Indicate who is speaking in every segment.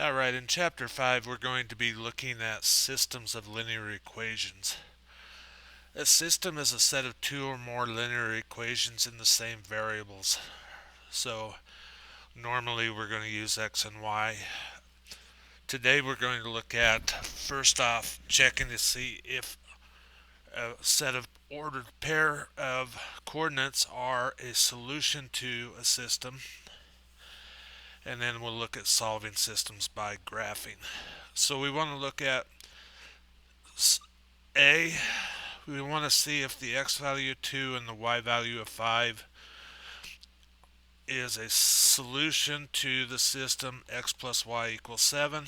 Speaker 1: Alright, in Chapter 5 we're going to be looking at systems of linear equations. A system is a set of two or more linear equations in the same variables. So normally we're going to use x and y. Today we're going to look at, first off, checking to see if a set of ordered pair of coordinates are a solution to a system. And then we'll look at solving systems by graphing. So we want to look at A. We want to see if the x value of 2 and the y value of 5 is a solution to the system x plus y equals 7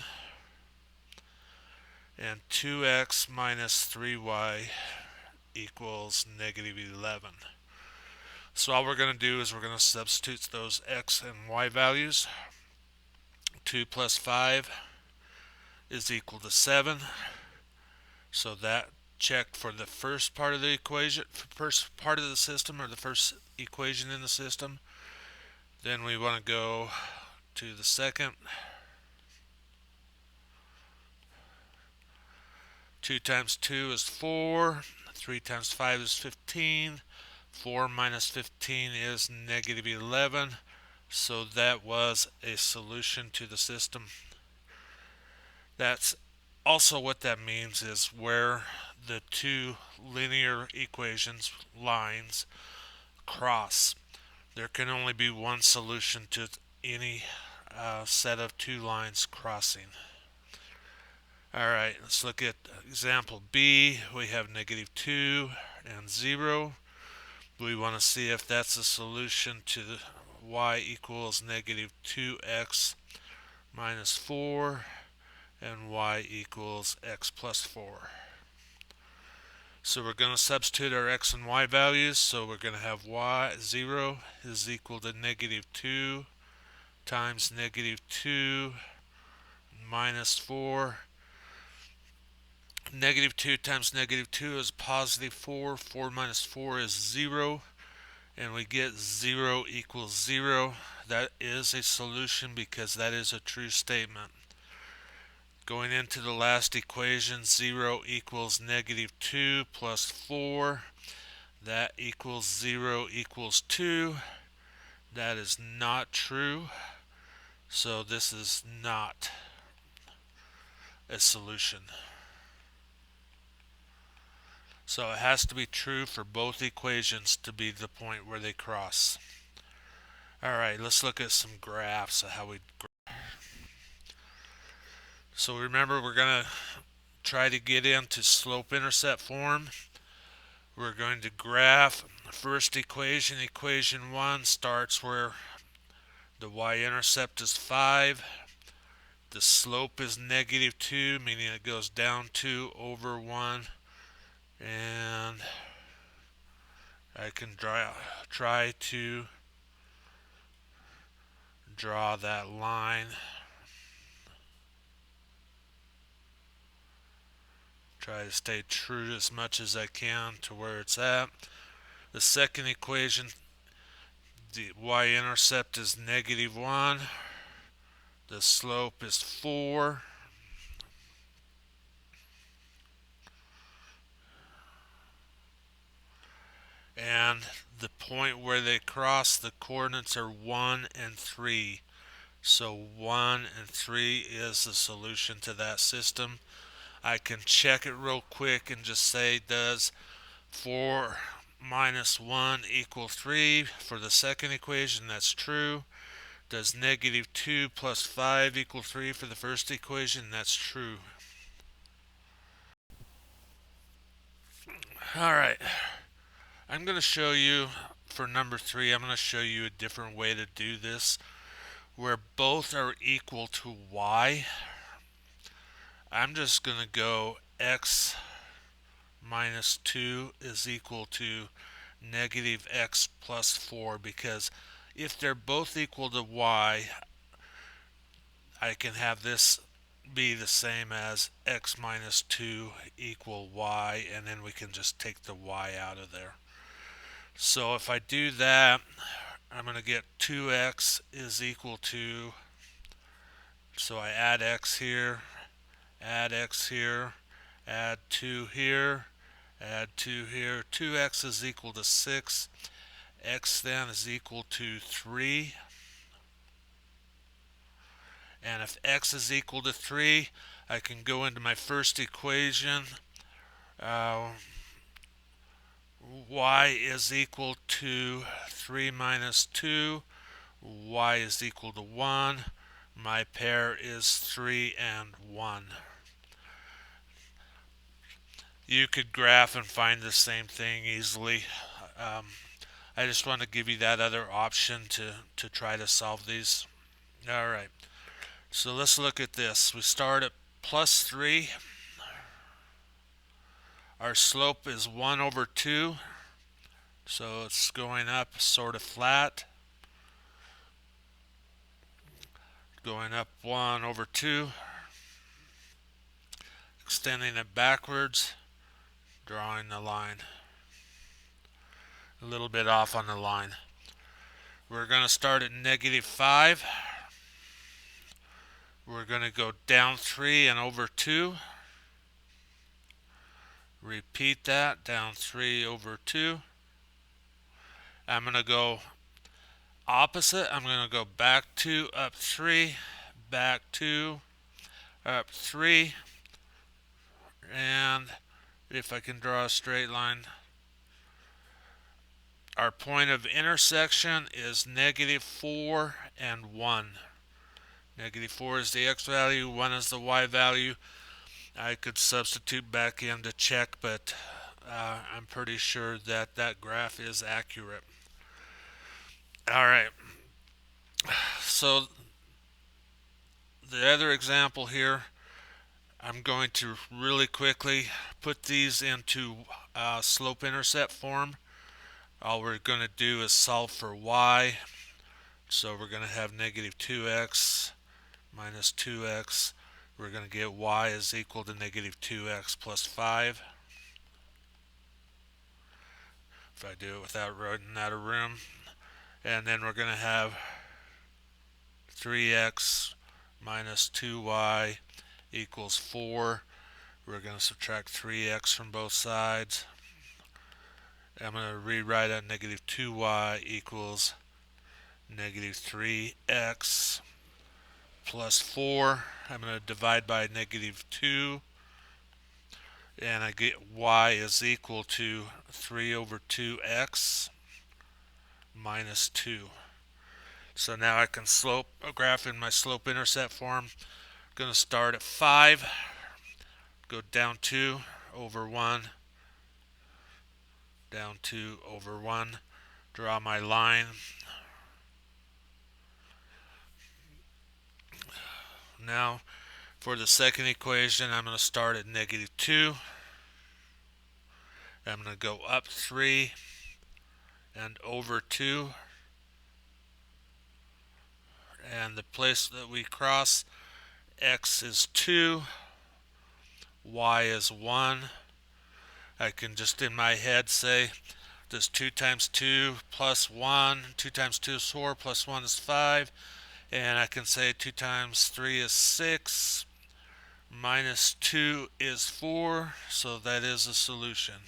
Speaker 1: and 2x minus 3y equals negative 11. So all we're going to do is we're going to substitute those x and y values. 2 plus 5 is equal to 7. So that checked for the first part of the equation, first part of the system, or the first equation in the system. Then we want to go to the second. 2 times 2 is 4. 3 times 5 is 15. 4 minus 15 is negative 11. So that was a solution to the system. That's also what that means is where the two linear equations lines cross. There can only be one solution to any set of two lines crossing. Alright, let's look at example B. We have negative 2 and 0. We want to see if that's a solution to the y equals negative 2x minus 4 and y equals x plus 4. So we're going to substitute our x and y values. So we're going to have y 0 is equal to negative 2 times negative 2 minus 4. Negative 2 times negative 2 is positive 4. 4 minus 4 is 0. And we get 0 equals 0. That is a solution because that is a true statement. Going into the last equation, 0 equals negative 2 plus 4. That equals 0 equals 2. That is not true. So this is not a solution. So it has to be true for both equations to be the point where they cross. Alright, let's look at some graphs of how we graph. So remember, we're going to try to get into slope-intercept form. We're going to graph the first equation. Equation 1 starts where the y-intercept is 5. The slope is negative 2, meaning it goes down 2 over 1. And I can try to draw that line. Try to stay true as much as I can to where it's at. The second equation, the y-intercept is negative 1. The slope is 4. And the point where they cross, the coordinates are 1 and 3. So 1 and 3 is the solution to that system. I can check it real quick and just say, does 4 minus 1 equal 3 for the second equation? That's true. Does negative 2 plus 5 equal 3 for the first equation? That's true. Alright, I'm going to show you for number 3, I'm going to show you a different way to do this where both are equal to y. I'm just going to go x minus 2 is equal to negative x plus 4, because if they're both equal to y, I can have this be the same as x minus 2 equal y, and then we can just take the y out of there. So if I do that, I'm going to get 2x is equal to So I add x here, add x here, add 2 here, add 2 here. 2x is equal to 6. X then is equal to 3. And if x is equal to 3, I can go into my first equation. Y is equal to 3 minus 2. Y is equal to 1. My pair is 3 and 1. You could graph and find the same thing easily. I just want to give you that other option to try to solve these. Alright, so let's look at this. We start at plus 3. Our slope is 1 over 2. So it's going up sort of flat. Going up 1 over 2. Extending it backwards. Drawing the line. A little bit off on the line. We're going to start at negative 5. We're going to go down 3 and over 2. Repeat that, down 3 over 2. I'm going to go opposite. I'm going to go back 2, up 3, back 2, up 3. And if I can draw a straight line, our point of intersection is negative 4 and 1. Negative 4 is the x value, 1 is the y value. I could substitute back in to check, but I'm pretty sure that that graph is accurate. Alright, so the other example here, I'm going to really quickly put these into slope-intercept form. All we're going to do is solve for y. So we're going to have negative 2x minus 2x. We're going to get y is equal to negative 2x plus 5. If I do it without running out of room. And then we're going to have 3x minus 2y equals 4. We're going to subtract 3x from both sides. I'm going to rewrite out negative 2y equals negative 3x plus 4. I'm going to divide by negative 2. And I get y is equal to 3 over 2x minus 2. So now I can graph in my slope-intercept form. I'm going to start at 5, go down 2 over 1, down 2 over 1, draw my line. Now for the second equation, I'm going to start at negative 2. I'm going to go up 3 and over 2. And the place that we cross, x is 2, y is 1. I can just in my head say, does 2 times 2 plus 1, 2 times 2 is 4, plus 1 is 5. And I can say 2 times 3 is 6, minus 2 is 4, so that is a solution.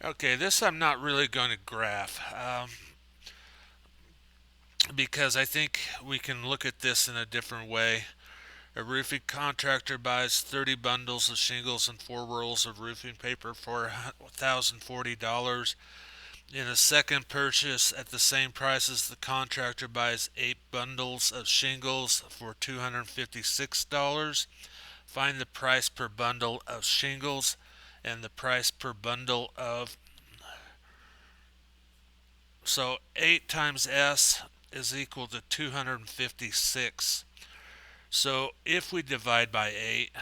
Speaker 1: Okay, this I'm not really going to graph because I think we can look at this in a different way. A roofing contractor buys 30 bundles of shingles and 4 rolls of roofing paper for $1,040. In a second purchase at the same price as the contractor buys 8 bundles of shingles for $256. Find the price per bundle of shingles and the price per bundle of... So 8 times S is equal to 256. So if we divide by 8,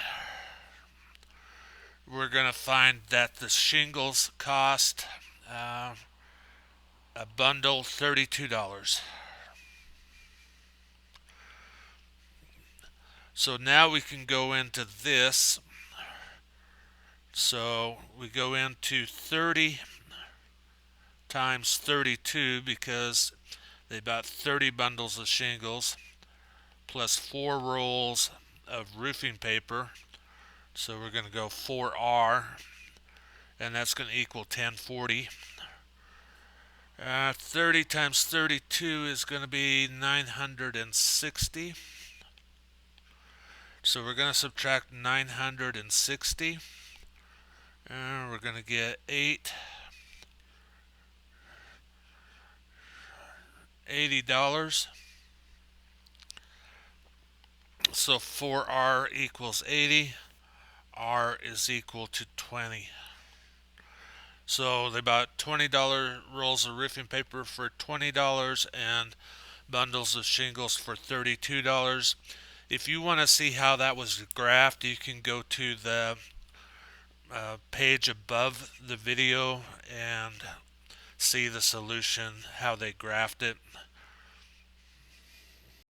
Speaker 1: we're going to find that the shingles cost a bundle $32. So now we can go into this. So we go into 30 times 32 because They bought 30 bundles of shingles plus 4 rolls of roofing paper. So we're going to go 4R, and that's going to equal 1040. 30 times 32 is going to be 960. So we're going to subtract 960. And we're going to get $80. So 4R equals 80. R is equal to 20. So they bought $20 rolls of roofing paper for $20 and bundles of shingles for $32. If you want to see how that was graphed, you can go to the page above the video and see the solution, how they graphed it.